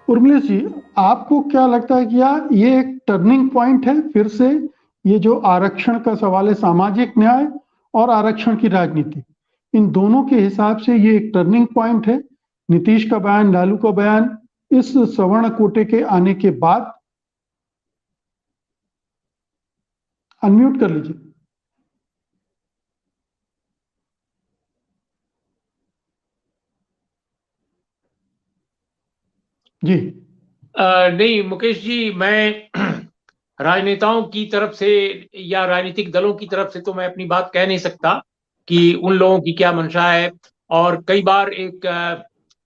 उर्मिला जी, आपको क्या लगता है कि ये एक टर्निंग पॉइंट है फिर से? ये जो आरक्षण का सवाल है, सामाजिक न्याय और आरक्षण की राजनीति, इन दोनों के हिसाब से ये एक टर्निंग पॉइंट है? नीतीश का बयान, लालू का बयान, इस सवर्ण कोटे के आने के बाद। अनम्यूट कर लीजिए जी। नहीं मुकेश जी, मैं राजनेताओं की तरफ से या राजनीतिक दलों की तरफ से तो मैं अपनी बात कह नहीं सकता कि उन लोगों की क्या मंशा है। और कई बार एक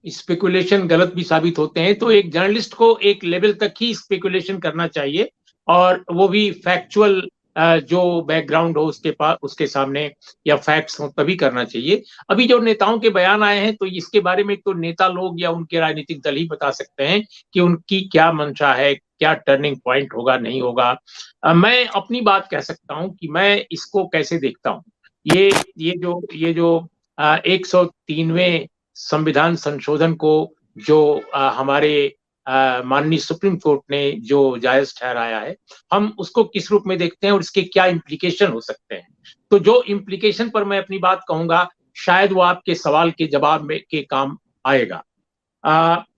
स्पेकुलेशन गलत भी साबित होते हैं, तो एक जर्नलिस्ट को एक लेवल तक ही स्पेकुलेशन करना चाहिए, और वो भी फैक्चुअल जो बैकग्राउंड हो उसके पास, उसके सामने, या फैक्ट्स हो तभी करना चाहिए। अभी जो नेताओं के बयान आए हैं, तो इसके बारे में तो नेता लोग या उनके राजनीतिक दल ही बता सकते हैं कि उनकी क्या मंशा है, क्या टर्निंग पॉइंट होगा, नहीं होगा। मैं अपनी बात कह सकता हूं कि मैं इसको कैसे देखता हूं। ये जो 103वें संविधान संशोधन को जो हमारे माननीय सुप्रीम कोर्ट ने जो जायज ठहराया है, हम उसको किस रूप में देखते हैं और इसके क्या इम्प्लीकेशन हो सकते हैं। तो जो इम्प्लीकेशन पर मैं अपनी बात कहूंगा, शायद वो आपके सवाल के जवाब में के काम आएगा।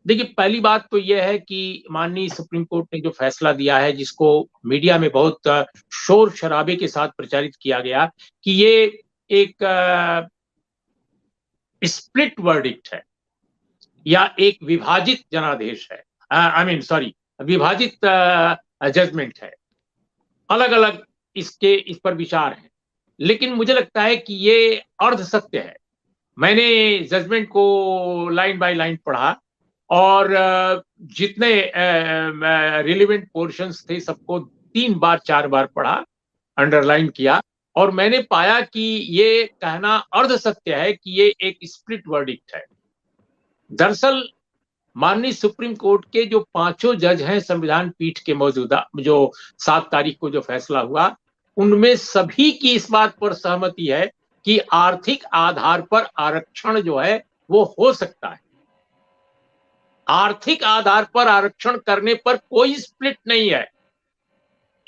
देखिए, पहली बात तो यह है कि माननीय सुप्रीम कोर्ट ने जो फैसला दिया है, जिसको मीडिया में बहुत शोर शराबे के साथ प्रचारित किया गया, कि ये एक स्प्लिट वर्डिक्ट है या एक विभाजित जनादेश है, आई मीन सॉरी, विभाजित जजमेंट है। अलग अलग इसके इस पर विचार है, लेकिन मुझे लगता है कि ये अर्ध सत्य है। मैंने जजमेंट को लाइन बाय लाइन पढ़ा, और जितने रिलेवेंट पोर्शंस थे सबको 3 बार 4 बार पढ़ा, अंडरलाइन किया, और मैंने पाया कि ये कहना अर्ध सत्य है कि ये एक स्प्लिट वर्डिक्ट है। दरअसल माननीय सुप्रीम कोर्ट के जो 5 जज हैं संविधान पीठ के, मौजूदा जो 7 तारीख को जो फैसला हुआ, उनमें सभी की इस बात पर सहमति है कि आर्थिक आधार पर आरक्षण जो है वो हो सकता है। आर्थिक आधार पर आरक्षण करने पर कोई स्प्लिट नहीं है।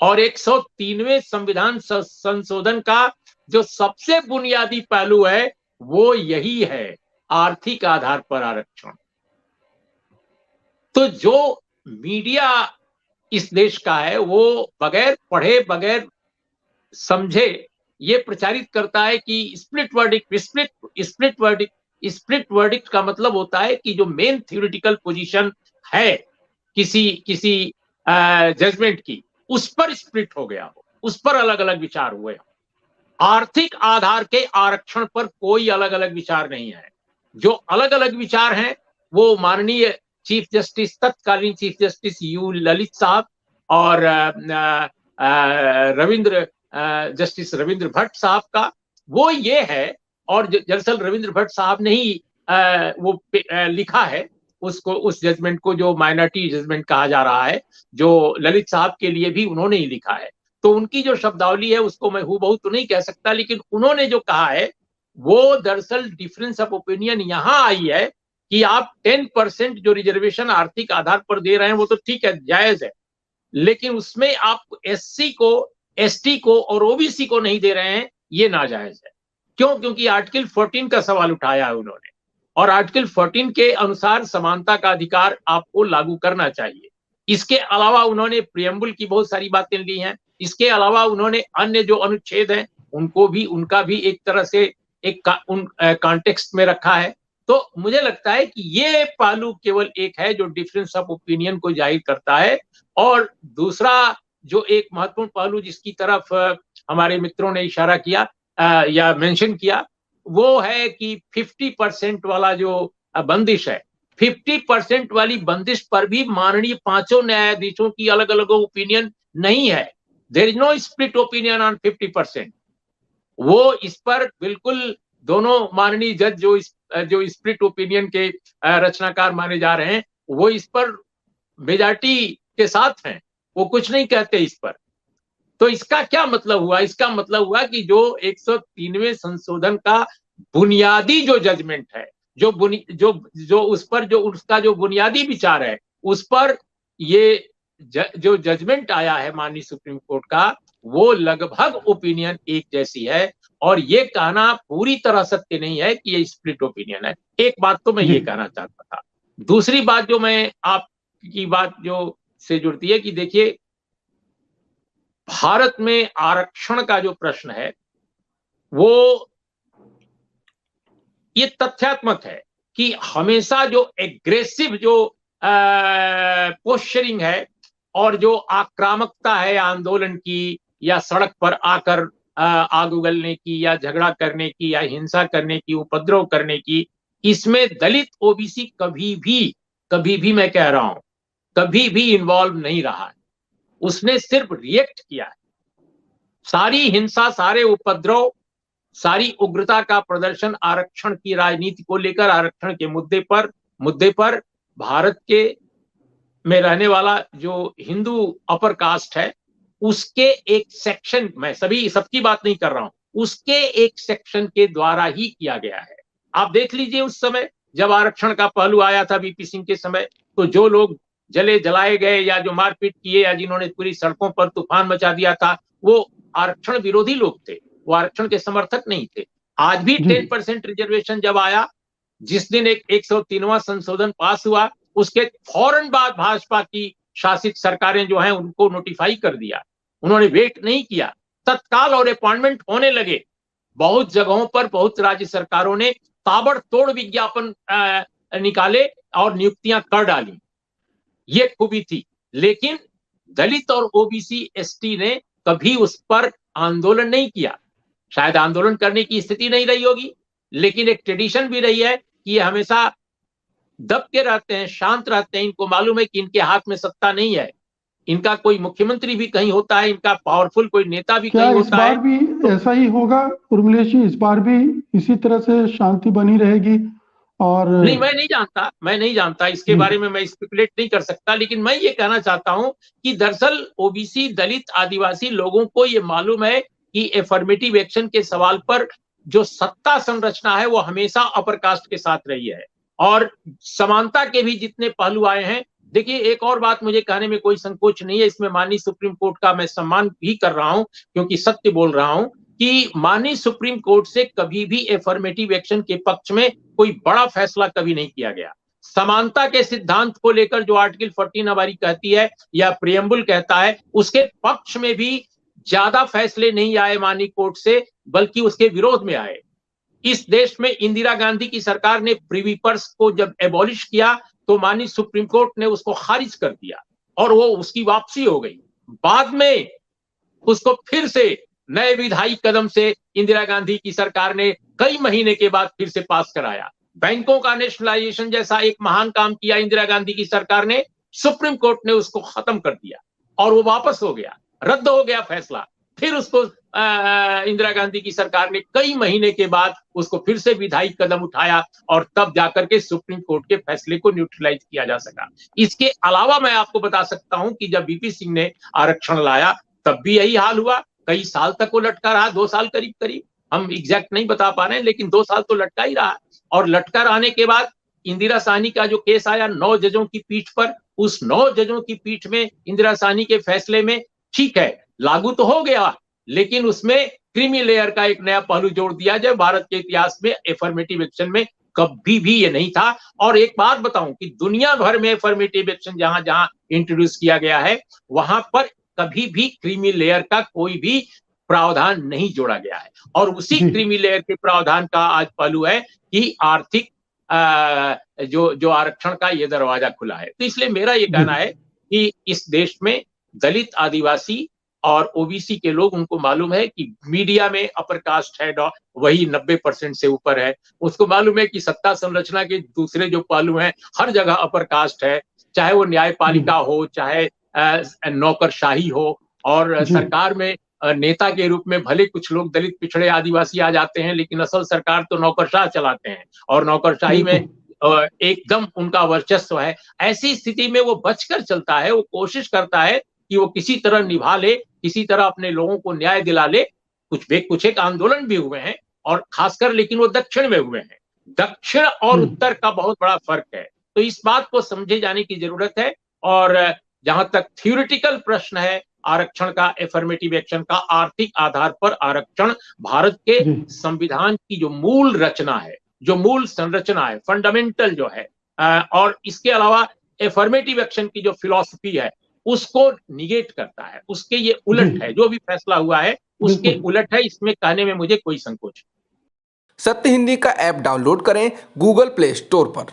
और 103वें संविधान संशोधन का जो सबसे बुनियादी पहलू है वो यही है, आर्थिक आधार पर आरक्षण। तो जो मीडिया इस देश का है, वो बगैर पढ़े, बगैर समझे ये प्रचारित करता है कि split verdict, split verdict. Split verdict का मतलब होता है कि जो मेन थ्योरेटिकल पोजीशन है किसी किसी जजमेंट की, उस पर स्प्लिट हो गया हो, उस पर अलग अलग विचार हुए हो। आर्थिक आधार के आरक्षण पर कोई अलग अलग विचार नहीं है। जो अलग अलग विचार हैं वो माननीय चीफ जस्टिस, तत्कालीन चीफ जस्टिस यू ललित साहब और रविंद्र जस्टिस रविंद्र भट्ट साहब का, वो ये है। और दरअसल रविंद्र भट्ट साहब ने ही वो लिखा है उसको, उस जजमेंट को जो माइनॉरिटी जजमेंट कहा जा रहा है, जो ललित साहब के लिए भी उन्होंने ही लिखा है। तो उनकी जो शब्दावली है उसको मैं हूबहू तो नहीं कह सकता, लेकिन उन्होंने जो कहा है वो दरअसल डिफरेंस ऑफ ओपिनियन यहां आई है कि आप 10% जो रिजर्वेशन आर्थिक आधार पर दे रहे हैं वो तो ठीक है, जायज है, लेकिन उसमें आप एससी को, एसटी को और ओबीसी को नहीं दे रहे हैं, ये नाजायज है। क्यों? क्योंकि आर्टिकल 14 का सवाल उठाया है उन्होंने, और आर्टिकल 14 के अनुसार समानता का अधिकार आपको लागू करना चाहिए। इसके अलावा उन्होंने प्रियम्बल की बहुत सारी बातें ली हैं। इसके अलावा उन्होंने अन्य जो अनुच्छेद हैं उनको भी, उनका भी एक तरह से एक उन कॉन्टेक्स्ट में रखा है। तो मुझे लगता है कि ये पहलू केवल एक है जो डिफरेंस ऑफ ओपिनियन को जाहिर करता है। और दूसरा जो एक महत्वपूर्ण पहलू जिसकी तरफ हमारे मित्रों ने इशारा किया या मेंशन किया, वो है कि 50% वाला जो बंदिश है, 50% वाली बंदिश पर भी माननीय 5 न्यायाधीशों की अलग अलग ओपिनियन नहीं है। There is no split opinion on 50%। वो इस पर बिल्कुल दोनों माननीय जज जो स्प्लिट ओपिनियन के रचनाकार माने जा रहे हैं, वो इस पर मेजॉरिटी के साथ हैं, वो कुछ नहीं कहते इस पर। तो इसका क्या मतलब हुआ? इसका मतलब हुआ कि जो 103वें संशोधन का बुनियादी जो जजमेंट है, जो जो उस पर जो उसका जो बुनियादी विचार है, उस पर ये जो जजमेंट आया है माननीय सुप्रीम कोर्ट का, वो लगभग ओपिनियन एक जैसी है। और ये कहना पूरी तरह सत्य नहीं है कि ये स्प्लिट ओपिनियन है। एक बात तो मैं ये कहना चाहता था। दूसरी बात जो मैं आपकी बात जो से जुड़ती है कि देखिए, भारत में आरक्षण का जो प्रश्न है वो ये तथ्यात्मक है कि हमेशा जो एग्रेसिव जो पोस्चरिंग है और जो आक्रामकता है आंदोलन की या सड़क पर आकर आग उगलने की या झगड़ा करने की या हिंसा करने की, उपद्रव करने की, इसमें दलित ओबीसी कभी भी मैं कह रहा हूं, कभी भी इन्वॉल्व नहीं रहा है। उसने सिर्फ रिएक्ट किया है। सारी हिंसा, सारे उपद्रव, सारी उग्रता का प्रदर्शन आरक्षण की राजनीति को लेकर, आरक्षण के मुद्दे पर भारत के में रहने वाला जो हिंदू अपर कास्ट है उसके एक सेक्शन, मैं सबकी बात नहीं कर रहा हूं, उसके एक सेक्शन के द्वारा ही किया गया है। आप देख लीजिए, उस समय जब आरक्षण का पहलू आया था वीपी सिंह के समय, तो जो लोग जलाए गए या जो मारपीट किए या जिन्होंने पूरी सड़कों पर तूफान मचा दिया था, वो आरक्षण विरोधी लोग थे, वो आरक्षण के समर्थक नहीं थे। आज भी 10% रिजर्वेशन जब आया, जिस दिन एक 103वां संशोधन पास हुआ, उसके फौरन बाद भाजपा की शासित सरकारें जो हैं उनको नोटिफाई कर दिया। उन्होंने वेट नहीं किया, तत्काल और अपॉइंटमेंट होने लगे। बहुत जगहों पर बहुत राज्य सरकारों ने ताबड़तोड़ विज्ञापन निकाले और नियुक्तियां कर डाली। ये खूबी थी। लेकिन दलित और ओबीसी एसटी ने कभी उस पर आंदोलन नहीं किया। शायद आंदोलन करने की स्थिति नहीं रही होगी, लेकिन एक ट्रेडिशन भी रही है कि ये हमेशा दब के रहते हैं, शांत रहते हैं। इनको मालूम है कि इनके हाथ में सत्ता नहीं है, इनका कोई मुख्यमंत्री भी कहीं होता है, इनका पावरफुल कोई नेता भी कहीं होता है। इस बार भी ऐसा ही होगा उर्मिलेश जी? इस बार भी इसी तरह से शांति बनी रहेगी? और नहीं, मैं नहीं जानता इसके बारे में, मैं स्पेकुलेट नहीं कर सकता। लेकिन मैं ये कहना चाहता हूं कि दरअसल ओबीसी, दलित, आदिवासी लोगों को ये मालूम है कि एफर्मेटिव एक्शन के सवाल पर जो सत्ता संरचना है वो हमेशा अपर कास्ट के साथ रही है। और समानता के भी जितने पहलू आए हैं, देखिए एक और बात मुझे कहने में कोई संकोच नहीं है, इसमें माननीय सुप्रीम कोर्ट का मैं सम्मान भी कर रहा हूं, क्योंकि सत्य बोल रहा हूं कि माननीय सुप्रीम कोर्ट से कभी भी एफर्मेटिव एक्शन के पक्ष में कोई बड़ा फैसला कभी नहीं किया गया। समानता के सिद्धांत को लेकर जो आर्टिकल 14 हमारी कहती है या प्रियम्बल कहता है, उसके पक्ष में भी ज्यादा फैसले नहीं आए माननीय कोर्ट से, बल्कि उसके विरोध में आए। इस देश में इंदिरा गांधी की सरकार ने प्रिवी पर्स को जब एबॉलिश किया तो माननीय सुप्रीम कोर्ट ने उसको खारिज कर दिया और वो उसकी वापसी हो गई। बाद में उसको फिर से नए विधायी कदम से इंदिरा गांधी की सरकार ने कई महीने के बाद फिर से पास कराया। बैंकों का नेशनलाइजेशन जैसा एक महान काम किया इंदिरा गांधी की सरकार ने, सुप्रीम कोर्ट ने उसको खत्म कर दिया और वो वापस हो गया, रद्द हो गया फैसला। फिर उसको इंदिरा गांधी की सरकार ने कई महीने के बाद उसको फिर से विधायी कदम उठाया और तब जाकर के सुप्रीम कोर्ट के फैसले को न्यूट्रलाइज किया जा सका। इसके अलावा मैं आपको बता सकता हूं कि जब वीपी सिंह ने आरक्षण लाया तब भी यही हाल हुआ। कई साल तक वो लटका रहा, 2 साल करीब, हम एग्जैक्ट नहीं बता पा रहे हैं, लेकिन 2 साल तो लटका ही रहा। और लटका रहने के बाद इंदिरा साहनी का जो केस आया 9 जजों की पीठ पर, उस 9 जजों की पीठ में इंदिरा साहनी के फैसले में ठीक है लागू तो हो गया, लेकिन उसमें क्रीमी लेयर का एक नया पहलू जोड़ दिया जाए। भारत के इतिहास में एफर्मेटिव एक्शन में कभी भी ये नहीं था। और एक बात बताऊं कि दुनिया भर में एफर्मेटिव एक्शन जहां जहां इंट्रोड्यूस किया गया है, वहां पर कभी भी क्रीमी लेयर का कोई भी प्रावधान नहीं जोड़ा गया है। और उसी क्रीमी लेयर के प्रावधान का आज पहलू है कि आर्थिक जो आरक्षण का ये दरवाजा खुला है। तो इसलिए मेरा ये कहना है कि इस देश में दलित, आदिवासी और ओबीसी के लोग, उनको मालूम है कि मीडिया में अपर कास्ट है वही 90% से ऊपर है। उसको मालूम है कि सत्ता संरचना के दूसरे जो पहलू हैं हर जगह अपर कास्ट है, चाहे वो न्यायपालिका हो, चाहे नौकरशाही हो। और सरकार में नेता के रूप में भले कुछ लोग दलित, पिछड़े, आदिवासी आ जाते हैं, लेकिन असल सरकार तो नौकरशाह चलाते हैं और नौकरशाही में एकदम उनका वर्चस्व है। ऐसी स्थिति में वो बचकर चलता है, वो कोशिश करता है कि वो किसी तरह निभा ले, किसी तरह अपने लोगों को न्याय दिला ले। कुछ एक आंदोलन भी हुए हैं और खासकर, लेकिन वो दक्षिण में हुए हैं। दक्षिण और उत्तर का बहुत बड़ा फर्क है। तो इस बात को समझे जाने की जरूरत है। और जहां तक थ्योरेटिकल प्रश्न है आरक्षण का, एफर्मेटिव एक्शन का, आर्थिक आधार पर आरक्षण भारत के संविधान की जो मूल रचना है, जो मूल संरचना है, फंडामेंटल जो है, और इसके अलावा एफर्मेटिव एक्शन की जो फिलॉसफी है उसको निगेट करता है, उसके ये उलट है। जो भी फैसला हुआ है उसके उलट है, इसमें कहने में मुझे कोई संकोच नहीं। सत्य हिंदी का ऐप डाउनलोड करें गूगल प्ले स्टोर पर।